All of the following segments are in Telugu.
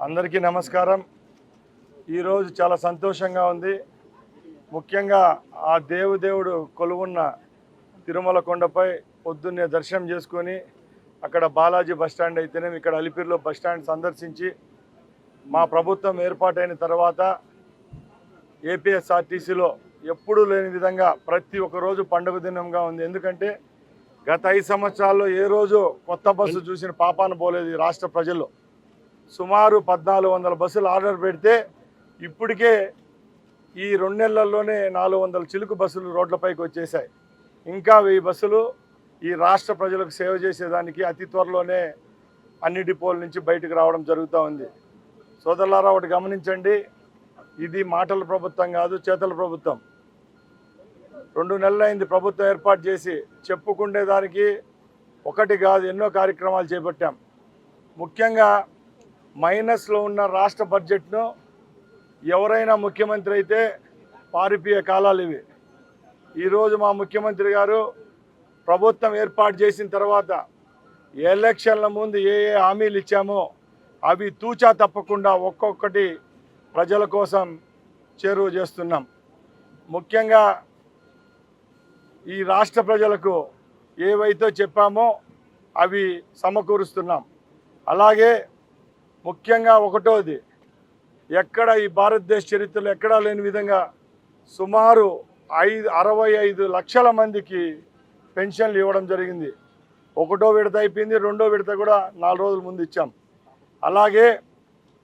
అందరికీ నమస్కారం. ఈరోజు చాలా సంతోషంగా ఉంది. ముఖ్యంగా ఆ దేవుడు కొలువున్న తిరుమల కొండపై పొద్దున్నే దర్శనం చేసుకొని అక్కడ బాలాజీ బస్టాండ్ అయితేనేమి ఇక్కడ అలిపిరిలో బస్టాండ్ సందర్శించి మా ప్రభుత్వం ఏర్పాటైన తర్వాత ఏపీఎస్ఆర్టీసీలో ఎప్పుడూ లేని విధంగా ప్రతి ఒక్క రోజు పండుగ దినంగా ఉంది. ఎందుకంటే గత 5 సంవత్సరాల్లో ఏ రోజు కొత్త బస్సు చూసిన పాపాన పోలేదు ఈ రాష్ట్ర ప్రజలు. సుమారు 1400 బస్సులు ఆర్డర్ పెడితే ఇప్పటికే ఈ 2 నెలల్లోనే 400 చిలుకు బస్సులు రోడ్లపైకి వచ్చేసాయి. ఇంకా 1000 బస్సులు ఈ రాష్ట్ర ప్రజలకు సేవ చేసేదానికి అతి త్వరలోనే అన్ని డిపోల నుంచి బయటకు రావడం జరుగుతూ ఉంది. సోదరులారా, ఒకటి గమనించండి, ఇది మాటల ప్రభుత్వం కాదు, చేతల ప్రభుత్వం. 2 నెలలైంది ప్రభుత్వం ఏర్పాటు చేసి. చెప్పుకునేదానికి ఒకటి కాదు, ఎన్నో కార్యక్రమాలు చేపట్టాం. ముఖ్యంగా మైనస్లో ఉన్న రాష్ట్ర బడ్జెట్ను ఎవరైనా ముఖ్యమంత్రి అయితే పారిపోయే కాలాలు ఇవి. ఈరోజు మా ముఖ్యమంత్రి గారు ప్రభుత్వం ఏర్పాటు చేసిన తర్వాత ఎలక్షన్ల ముందు ఏ హామీలు ఇచ్చామో అవి తూచా తప్పకుండా ఒక్కొక్కటి ప్రజల కోసం చేరువ చేస్తున్నాం. ముఖ్యంగా ఈ రాష్ట్ర ప్రజలకు ఏవైతే చెప్పామో అవి సమకూరుస్తున్నాం. అలాగే ముఖ్యంగా ఒకటోది, ఎక్కడ ఈ భారతదేశ చరిత్రలో ఎక్కడా లేని విధంగా సుమారు 65 లక్షల మందికి పెన్షన్లు ఇవ్వడం జరిగింది. 1వ విడత అయిపోయింది, 2వ విడత కూడా 4 రోజుల ముందు ఇచ్చాం. అలాగే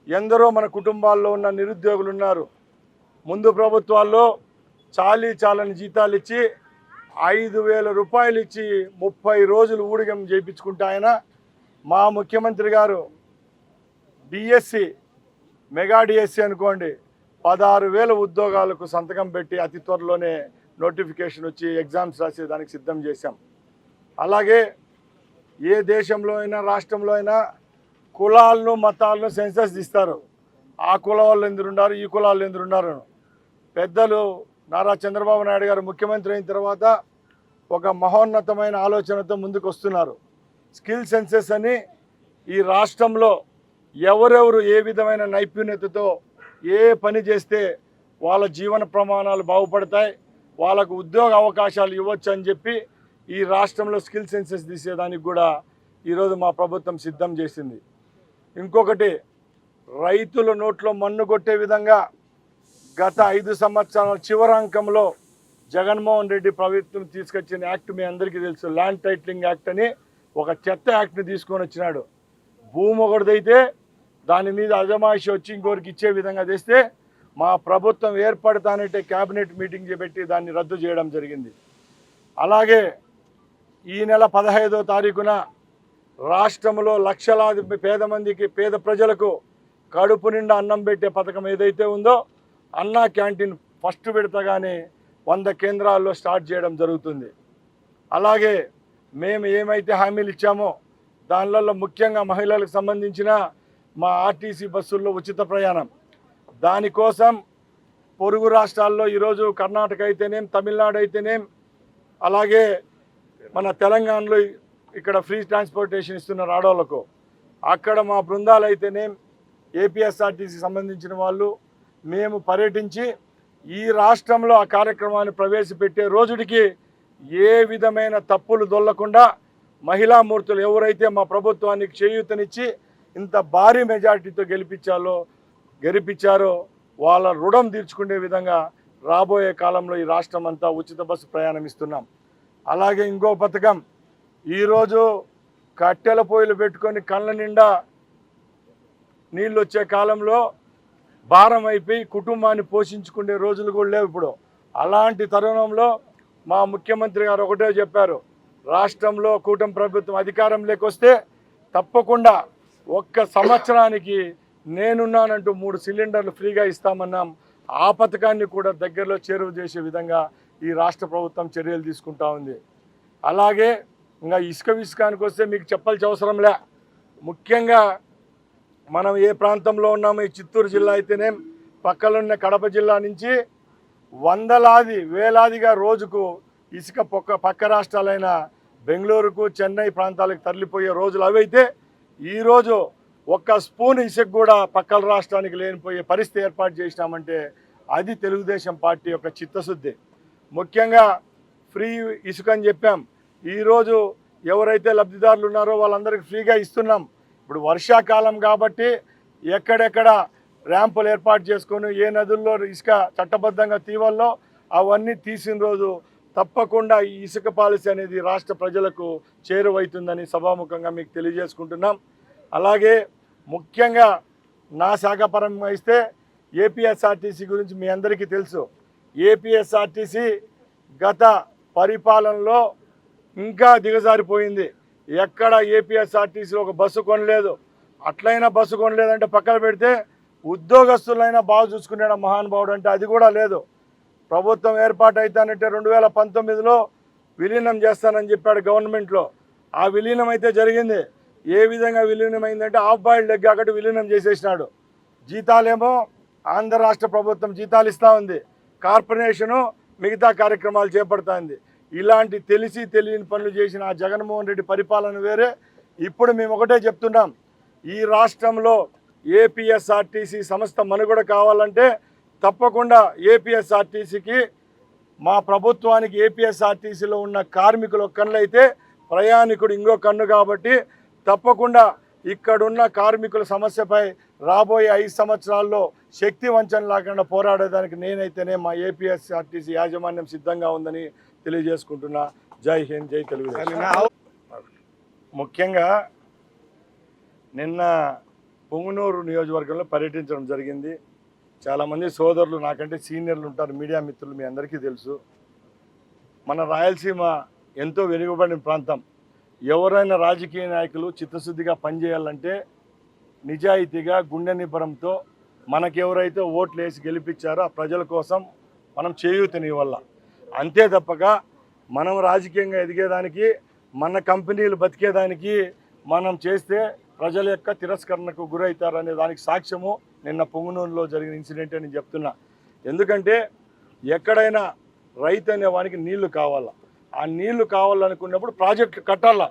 ఎందరో మన కుటుంబాల్లో ఉన్న నిరుద్యోగులు ఉన్నారు. ముందు ప్రభుత్వాల్లో చాలని జీతాలు ఇచ్చి 5,000 రూపాయలు ఇచ్చి 30 రోజులు ఊడిగం చేయించుకుంటే ఆయన మా ముఖ్యమంత్రి గారు డిఎస్సి, మెగా డిఎస్సి అనుకోండి, 16,000 ఉద్యోగాలకు సంతకం పెట్టి అతి త్వరలోనే నోటిఫికేషన్ వచ్చి ఎగ్జామ్స్ రాసేదానికి సిద్ధం చేశాం. అలాగే ఏ దేశంలో అయినా రాష్ట్రంలో అయినా కులాలను మతాలను సెన్సస్ తీస్తారు. ఆ కుల వాళ్ళు ఎందురున్నారు, ఈ కులాలు ఎందురున్నారు. పెద్దలు నారా చంద్రబాబు నాయుడు గారు ముఖ్యమంత్రి అయిన తర్వాత ఒక మహోన్నతమైన ఆలోచనతో ముందుకు వస్తున్నారు. స్కిల్ సెన్సెస్ అని ఈ రాష్ట్రంలో ఎవరెవరు ఏ విధమైన నైపుణ్యతతో ఏ పని చేస్తే వాళ్ళ జీవన ప్రమాణాలు బాగుపడతాయి, వాళ్ళకు ఉద్యోగ అవకాశాలు ఇవ్వచ్చు అని చెప్పి ఈ రాష్ట్రంలో స్కిల్ సెన్సెస్ తీసేదానికి కూడా ఈరోజు మా ప్రభుత్వం సిద్ధం చేసింది. ఇంకొకటి, రైతుల నోట్లో మన్ను కొట్టే విధంగా గత 5 సంవత్సరాల చివరాంకంలో జగన్మోహన్ రెడ్డి ప్రభుత్వం తీసుకొచ్చిన యాక్ట్ మీ అందరికీ తెలుసు. ల్యాండ్ టైటిలింగ్ యాక్ట్ అని ఒక చెత్త యాక్ట్ని తీసుకొని వచ్చినాడు. భూమి ఒకటిదైతే దాని మీద అజమాయిషి వచ్చి ఇంకోరికి ఇచ్చే విధంగా చేస్తే మా ప్రభుత్వం ఏర్పడతానంటే క్యాబినెట్ మీటింగ్ చేపెట్టి దాన్ని రద్దు చేయడం జరిగింది. అలాగే ఈ నెల 15వ తారీఖున రాష్ట్రంలో లక్షలాది పేద ప్రజలకు కడుపు నిండా అన్నం పెట్టే పథకం ఏదైతే ఉందో అన్నా క్యాంటీన్ ఫస్ట్ విడతగానే 100 కేంద్రాల్లో స్టార్ట్ చేయడం జరుగుతుంది. అలాగే మేము ఏమైతే హామీలు ఇచ్చామో దానిలో ముఖ్యంగా మహిళలకు సంబంధించిన మా ఆర్టీసీ బస్సుల్లో ఉచిత ప్రయాణం, దానికోసం పొరుగు రాష్ట్రాల్లో ఈరోజు కర్ణాటక అయితేనేం, తమిళనాడు అయితేనేం, అలాగే మన తెలంగాణలో ఇక్కడ ఫ్రీ ట్రాన్స్పోర్టేషన్ ఇస్తున్నారు ఆడవాళ్ళకు. అక్కడ మా బృందాలు అయితేనేం, ఏపీఎస్ఆర్టీసీ సంబంధించిన వాళ్ళు మేము పర్యటించి ఈ రాష్ట్రంలో ఆ కార్యక్రమాన్ని ప్రవేశపెట్టే రోజుడికి ఏ విధమైన తప్పులు దొల్లకుండా మహిళామూర్తులు ఎవరైతే మా ప్రభుత్వానికి చేయూతనిచ్చి ఇంత భారీ మెజార్టీతో గెలిపించారో వాళ్ళ రుణం తీర్చుకునే విధంగా రాబోయే కాలంలో ఈ రాష్ట్రం అంతా ఉచిత బస్సు ప్రయాణం ఇస్తున్నాం. అలాగే ఇంకో పథకం, ఈరోజు కట్టెల పొయ్యిలు పెట్టుకొని కళ్ళ నిండా నీళ్ళు వచ్చే కాలంలో భారం అయిపోయి కుటుంబాన్ని పోషించుకునే రోజులు కూడా లేవు ఇప్పుడు. అలాంటి తరుణంలో మా ముఖ్యమంత్రి గారు ఒకటే చెప్పారు, రాష్ట్రంలో కూటమి ప్రభుత్వం అధికారంలోకి వస్తే తప్పకుండా 1 సంవత్సరానికి నేనున్నానంటూ 3 సిలిండర్లు ఫ్రీగా ఇస్తామన్నాం. ఆ పథకాన్ని కూడా దగ్గరలో చేరువ చేసే విధంగా ఈ రాష్ట్ర ప్రభుత్వం చర్యలు తీసుకుంటా ఉంది. అలాగే ఇంకా ఇసుక విసుకానికి వస్తే మీకు చెప్పాల్సిన అవసరం లే. ముఖ్యంగా మనం ఏ ప్రాంతంలో ఉన్నామో, ఈ చిత్తూరు జిల్లా అయితేనేం, పక్కనున్న కడప జిల్లా నుంచి వందలాది వేలాదిగా రోజుకు ఇసుక పక్క రాష్ట్రాలైన బెంగళూరుకు, చెన్నై ప్రాంతాలకు తరలిపోయే రోజులు అవైతే ఈరోజు ఒక్క స్పూన్ ఇసుక కూడా పక్కల రాష్ట్రానికి లేనిపోయే పరిస్థితి ఏర్పాటు చేసినామంటే అది తెలుగుదేశం పార్టీ యొక్క చిత్తశుద్ధి. ముఖ్యంగా ఫ్రీ ఇసుక అని చెప్పాం. ఈరోజు ఎవరైతే లబ్ధిదారులు ఉన్నారో వాళ్ళందరికీ ఫ్రీగా ఇస్తున్నాం. ఇప్పుడు వర్షాకాలం కాబట్టి ఎక్కడెక్కడ ర్యాంపులు ఏర్పాటు చేసుకొని ఏ నదుల్లో ఇసుక చట్టబద్ధంగా తీవాలో అవన్నీ తీసిన రోజు తప్పకుండా ఈ ఇసుక పాలసీ అనేది రాష్ట్ర ప్రజలకు చేరువవుతుందని సభాముఖంగా మీకు తెలియజేసుకుంటున్నాం. అలాగే ముఖ్యంగా నా శాఖపరంగా ఇస్తే ఏపీఎస్ఆర్టీసీ గురించి మీ అందరికీ తెలుసు. ఏపీఎస్ఆర్టీసీ గత పరిపాలనలో ఇంకా దిగజారిపోయింది. ఎక్కడ ఏపీఎస్ఆర్టీసీలో ఒక బస్సు కొనలేదు. అట్లయినా బస్సు కొనలేదంటే పక్కన పెడితే ఉద్యోగస్తులైనా బాగా చూసుకునే మహానుభావుడు అంటే అది కూడా లేదు. ప్రభుత్వం ఏర్పాటు అవుతానంటే 2019లో విలీనం చేస్తానని చెప్పాడు గవర్నమెంట్లో. ఆ విలీనం అయితే జరిగింది. ఏ విధంగా విలీనం అయిందంటే హాఫ్ బాయిల్డ్ ఎగ్ అక్కడ విలీనం చేసేసినాడు. జీతాలేమో ఆంధ్ర రాష్ట్ర ప్రభుత్వం జీతాలు ఇస్తూ ఉంది, కార్పొరేషను మిగతా కార్యక్రమాలు చేపడుతుంది. ఇలాంటి తెలిసి తెలియని పనులు చేసిన ఆ జగన్మోహన్ రెడ్డి పరిపాలన వేరే. ఇప్పుడు మేము ఒకటే చెప్తున్నాం, ఈ రాష్ట్రంలో ఏపీఎస్ఆర్టీసీ సంస్థ మనుగడ కావాలంటే తప్పకుండా ఏపీఎస్ఆర్టీసీకి మా ప్రభుత్వానికి ఏపీఎస్ఆర్టీసీలో ఉన్న కార్మికులు ఒక కన్ను అయితే ప్రయాణికుడు ఇంకో కన్ను కాబట్టి తప్పకుండా ఇక్కడున్న కార్మికుల సమస్యపై రాబోయే 5 సంవత్సరాల్లో శక్తి వంచన లేకుండా పోరాడేదానికి నేనైతేనే మా ఏపీఎస్ఆర్టీసీ యాజమాన్యం సిద్ధంగా ఉందని తెలియజేసుకుంటున్నా. జై హింద్, జై తెలుగుదేశం. ముఖ్యంగా నిన్న పొంగునూరు నియోజకవర్గంలో పర్యటించడం జరిగింది. చాలామంది సోదరులు నాకంటే సీనియర్లు ఉంటారు, మీడియా మిత్రులు, మీ అందరికీ తెలుసు. మన రాయలసీమ ఎంతో వెనుకబడిన ప్రాంతం. ఎవరైనా రాజకీయ నాయకులు చిత్తశుద్ధిగా పనిచేయాలంటే నిజాయితీగా గుండె నిబ్బరంతో మనకెవరైతే ఓట్లు వేసి గెలిపించారో ఆ ప్రజల కోసం మనం చేయూతనివ్వాల. అంతే తప్పక మనం రాజకీయంగా ఎదిగేదానికి, మన కంపెనీలు బతికేదానికి మనం చేస్తే ప్రజల యొక్క తిరస్కరణకు గురవుతారనే దానికి సాక్ష్యము నిన్న పొంగునూరులో జరిగిన ఇన్సిడెంట్ అని చెప్తున్నా. ఎందుకంటే ఎక్కడైనా రైతు అనే వానికి నీళ్లు కావాలా, ఆ నీళ్లు కావాలనుకున్నప్పుడు ప్రాజెక్టులు కట్టాలా.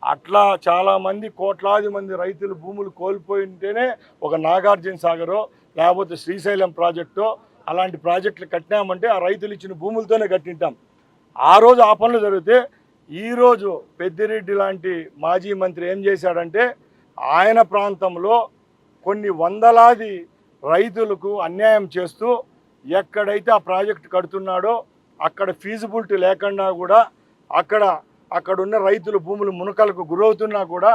అట్లా చాలామంది కోట్లాది మంది రైతులు భూములు కోల్పోయి ఉంటేనే ఒక నాగార్జున సాగరో లేకపోతే శ్రీశైలం ప్రాజెక్టో అలాంటి ప్రాజెక్టులు కట్టినామంటే ఆ రైతులు ఇచ్చిన భూములతోనే కట్టింటాం. ఆ రోజు ఆ పనులు జరిగితే ఈరోజు పెద్దిరెడ్డి లాంటి మాజీ మంత్రి ఏం చేశాడంటే ఆయన ప్రాంతంలో కొన్ని వందలాది రైతులకు అన్యాయం చేస్తూ ఎక్కడైతే ఆ ప్రాజెక్టు కడుతున్నాడో అక్కడ ఫీజిబిలిటీ లేకుండా కూడా అక్కడున్న రైతుల భూములు మునకలకు గురవుతున్నా కూడా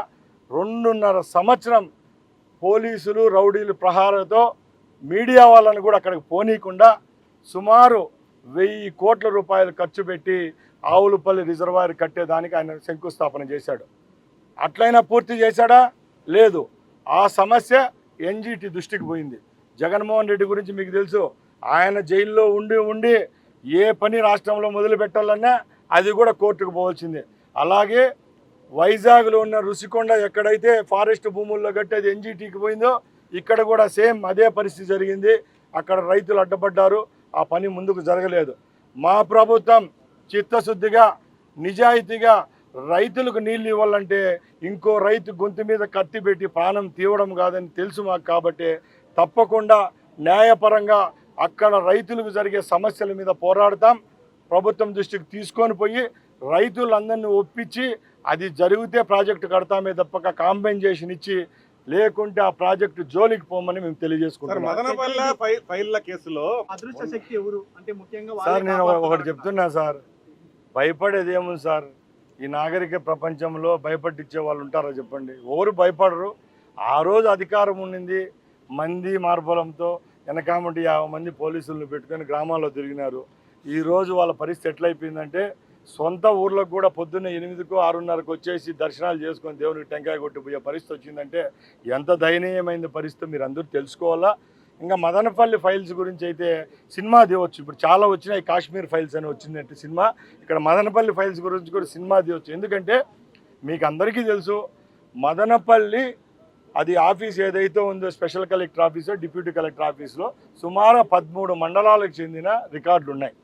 2.5 సంవత్సరం పోలీసులు రౌడీలు ప్రహారంతో మీడియా వాళ్ళని కూడా అక్కడికి పోనీయకుండా సుమారు 1000 కోట్ల రూపాయలు ఖర్చు పెట్టి ఆవులపల్లి రిజర్వాయర్ కట్టేదానికి ఆయన శంకుస్థాపన చేశాడు. అట్లయినా పూర్తి చేశాడా? లేదు. ఆ సమస్య ఎన్జీటీ దృష్టికి పోయింది. జగన్మోహన్ రెడ్డి గురించి మీకు తెలుసు. ఆయన జైల్లో ఉండి ఏ పని రాష్ట్రంలో మొదలు పెట్టాలన్నా అది కూడా కోర్టుకు పోవాల్సిందే. అలాగే వైజాగ్లో ఉన్న రుషికొండ ఎక్కడైతే ఫారెస్ట్ భూముల్లో కట్టేది ఎన్జీటీకి పోయిందో ఇక్కడ కూడా సేమ్ అదే పరిస్థితి జరిగింది. అక్కడ రైతులు అడ్డపడ్డారు, ఆ పని ముందుకు జరగలేదు. మా ప్రభుత్వం చిత్తశుద్ధిగా నిజాయితీగా రైతులకు నీళ్ళు ఇవ్వాలంటే ఇంకో రైతు గొంతు మీద కత్తి పెట్టి ప్రాణం తీయడం కాదని తెలుసు మాకు. కాబట్టి తప్పకుండా న్యాయపరంగా అక్కడ రైతులకు జరిగే సమస్యల మీద పోరాడతాం. ప్రభుత్వం దృష్టికి తీసుకొని పోయి రైతులందరినీ ఒప్పించి అది జరిగితే ప్రాజెక్టు కడతామే తప్పక కాంపెన్సేషన్ ఇచ్చి, లేకుంటే ఆ ప్రాజెక్టు జోలికి పోమని మేము తెలియజేసుకుంటాం. సార్ నేను ఒకటి చెప్తున్నా సార్, భయపడేది ఏముంది సార్? ఈ నాగరిక ప్రపంచంలో భయపట్టించే వాళ్ళు ఉంటారా చెప్పండి? ఎవరు భయపడరు. ఆ రోజు అధికారం ఉండింది, మంది మార్బలంతో వెనకామంటే 50 మంది పోలీసులను పెట్టుకొని గ్రామాల్లో తిరిగినారు. ఈరోజు వాళ్ళ పరిస్థితి ఎట్లయిపోయిందంటే సొంత ఊర్లకు కూడా పొద్దున్న 8కో 6:30కో వచ్చేసి దర్శనాలు చేసుకొని దేవునికి టెంకాయ కొట్టిపోయే పరిస్థితి వచ్చిందంటే ఎంత దయనీయమైన పరిస్థితి మీరు అందరూ తెలుసుకోవాలా. ఇంకా మదనపల్లి ఫైల్స్ గురించి అయితే సినిమా తీయవచ్చు. ఇప్పుడు చాలా వచ్చినాయి, కాశ్మీర్ ఫైల్స్ అని వచ్చిందంటే సినిమా. ఇక్కడ మదనపల్లి ఫైల్స్ గురించి కూడా సినిమా తీయవచ్చు. ఎందుకంటే మీకు అందరికీ తెలుసు, మదనపల్లి అది ఆఫీస్ ఏదైతే ఉందో స్పెషల్ కలెక్టర్ ఆఫీసో డిప్యూటీ కలెక్టర్ ఆఫీస్లో సుమారు 13 మండలాలకు చెందిన రికార్డులు ఉన్నాయి.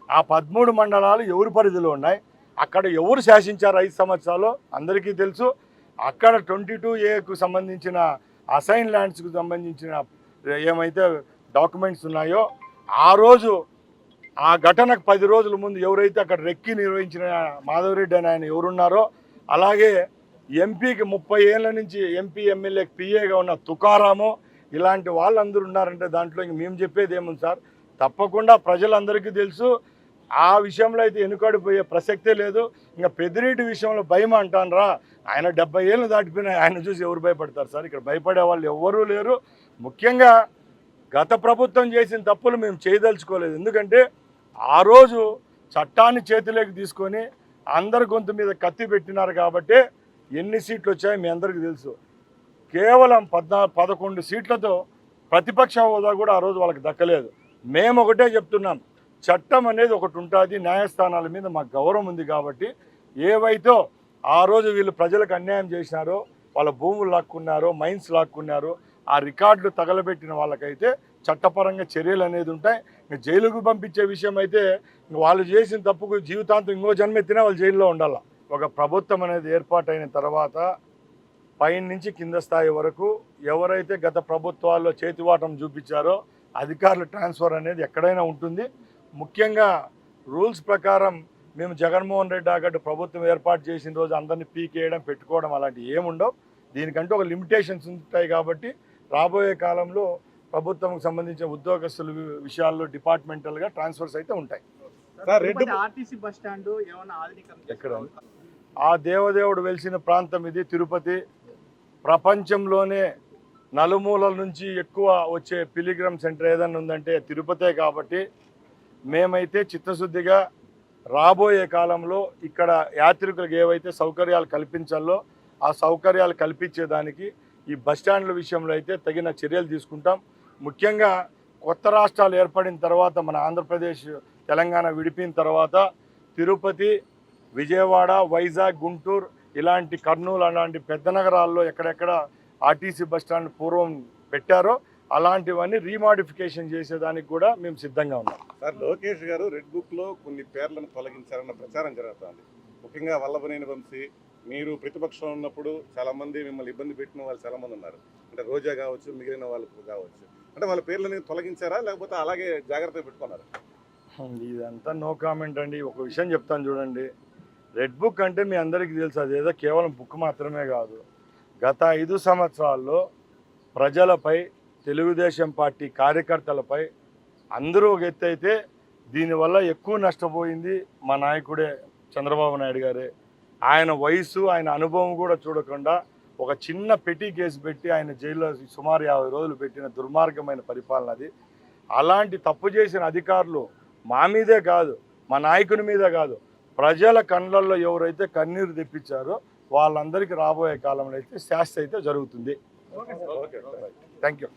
ఆ 13 మండలాలు ఎవరి పరిధిలో ఉన్నాయి, అక్కడ ఎవరు శాసించారు 5 సంవత్సరాలు అందరికీ తెలుసు. అక్కడ 22A సంబంధించిన అసైన్ ల్యాండ్స్కు సంబంధించిన ఏమైతే డాక్యుమెంట్స్ ఉన్నాయో ఆ రోజు ఆ ఘటనకు 10 రోజుల ముందు ఎవరైతే అక్కడ రెక్కి నిర్వహించిన మాధవరెడ్డి అని ఆయన ఎవరున్నారో, అలాగే ఎంపీకి 30 ఏళ్ళ నుంచి ఎంపీ ఎమ్మెల్యేకి పిఏగా ఉన్న తుకారాము, ఇలాంటి వాళ్ళందరూ ఉన్నారంటే దాంట్లో ఇంక మేము చెప్పేది ఏముంది సార్. తప్పకుండా ప్రజలందరికీ తెలుసు. ఆ విషయంలో అయితే వెనుకడిపోయే ప్రసక్తే లేదు. ఇంకా పెద్దిరెడ్డి విషయంలో భయం అంటానరా, ఆయన 70 ఏళ్ళు దాటిపోయినా ఆయన చూసి ఎవరు భయపడతారు సార్? ఇక్కడ భయపడే వాళ్ళు ఎవరూ లేరు. ముఖ్యంగా గత ప్రభుత్వం చేసిన తప్పులు మేము చేయదలుచుకోలేదు. ఎందుకంటే ఆ రోజు చట్టాన్ని చేతిలోకి తీసుకొని అందరి గొంతు మీద కత్తి పెట్టినారు కాబట్టి ఎన్ని సీట్లు వచ్చాయో మీ అందరికీ తెలుసు. కేవలం 11 సీట్లతో ప్రతిపక్ష హోదా కూడా ఆ రోజు వాళ్ళకి దక్కలేదు. మేము ఒకటే చెప్తున్నాం, చట్టం అనేది ఒకటి ఉంటుంది, న్యాయస్థానాల మీద మాకు గౌరవం ఉంది కాబట్టి ఏవైతే ఆ రోజు వీళ్ళు ప్రజలకు అన్యాయం చేసినారో, వాళ్ళ భూములు లాక్కున్నారో, మైన్స్ లాక్కున్నారో, ఆ రికార్డులు తగలబెట్టిన వాళ్ళకైతే చట్టపరంగా చర్యలు అనేది ఉంటాయి. జైలుకు పంపించే విషయం అయితే వాళ్ళు చేసిన తప్పుకు జీవితాంతం ఇంకో జన్మెత్తినా వాళ్ళు జైల్లో ఉండాలి. ఒక ప్రభుత్వం అనేది ఏర్పాటైన తర్వాత పైన నుంచి కింద స్థాయి వరకు ఎవరైతే గత ప్రభుత్వాల్లో చేతివాటం చూపించారో అధికారుల ట్రాన్స్ఫర్ అనేది ఎక్కడైనా ఉంటుంది. ముఖ్యంగా రూల్స్ ప్రకారం మేము జగన్మోహన్ రెడ్డి ఆగట్టు ప్రభుత్వం ఏర్పాటు చేసిన రోజు అందరినీ పీకేయడం పెట్టుకోవడం అలాంటివి ఏముండవు. దీనికంటే ఒక లిమిటేషన్స్ ఉంటాయి కాబట్టి రాబోయే కాలంలో ప్రభుత్వంకి సంబంధించిన ఉద్యోగస్తుల విషయాల్లో డిపార్ట్మెంటల్గా ట్రాన్స్ఫర్స్ అయితే ఉంటాయి. ఎక్కడ ఆ దేవదేవుడు వెలిసిన ప్రాంతం ఇది తిరుపతి. ప్రపంచంలోనే నలుమూలల నుంచి ఎక్కువ వచ్చే పిలిగ్రమ్ సెంటర్ ఏదైనా ఉందంటే తిరుపతే. కాబట్టి మేమైతే చిత్తశుద్ధిగా రాబోయే కాలంలో ఇక్కడ యాత్రికులకు ఏవైతే సౌకర్యాలు కల్పించాలో ఆ సౌకర్యాలు కల్పించేదానికి ఈ బస్టాండ్ల విషయంలో అయితే తగిన చర్యలు తీసుకుంటాం. ముఖ్యంగా కొత్త రాష్ట్రాలు ఏర్పడిన తర్వాత మన ఆంధ్రప్రదేశ్ తెలంగాణ విడిపోయిన తర్వాత తిరుపతి, విజయవాడ, వైజాగ్, గుంటూరు ఇలాంటి కర్నూలు అలాంటి పెద్ద నగరాల్లో ఎక్కడెక్కడ ఆర్టీసీ బస్టాండ్ పూర్వం పెట్టారో అలాంటివన్నీ రీమాడిఫికేషన్ చేసేదానికి కూడా మేము సిద్ధంగా ఉన్నాం. సార్, లోకేష్ గారు రెడ్ బుక్లో కొన్ని పేర్లను తొలగించారన్న ప్రచారం జరుగుతుంది. ముఖ్యంగా వల్లభనేని వంశీ, మీరు ప్రతిపక్షంలో ఉన్నప్పుడు చాలామంది మిమ్మల్ని ఇబ్బంది పెట్టిన వాళ్ళు చాలామంది ఉన్నారు. అంటే రోజా కావచ్చు, మిగిలిన వాళ్ళు కావచ్చు. అంటే వాళ్ళ పేర్లని తొలగించారా లేకపోతే అలాగే జాగ్రత్తగా పెట్టుకున్నారా? ఇదంతా నో కామెంట్ అండి. ఒక విషయం చెప్తాను చూడండి. రెడ్ బుక్ అంటే మీ అందరికీ తెలుసు, అదేదో కేవలం బుక్ మాత్రమే కాదు. గత 5 సంవత్సరాల్లో ప్రజలపై, తెలుగుదేశం పార్టీ కార్యకర్తలపై అందరూ ఒక ఎత్తు అయితే దీనివల్ల ఎక్కువ నష్టపోయింది మా నాయకుడే చంద్రబాబు నాయుడు గారే. ఆయన వయసు, ఆయన అనుభవం కూడా చూడకుండా ఒక చిన్న పెట్టి కేసు పెట్టి ఆయన జైల్లో సుమారు 50 రోజులు పెట్టిన దుర్మార్గమైన పరిపాలన అది. అలాంటి తప్పు చేసిన అధికారులు మా మీదే కాదు, మా నాయకుని మీద కాదు, ప్రజల కళ్ళల్లో ఎవరైతే కన్నీరు తెప్పించారో వాళ్ళందరికీ రాబోయే కాలంలో అయితే శాస్తి అయితే జరుగుతుంది. Thank you.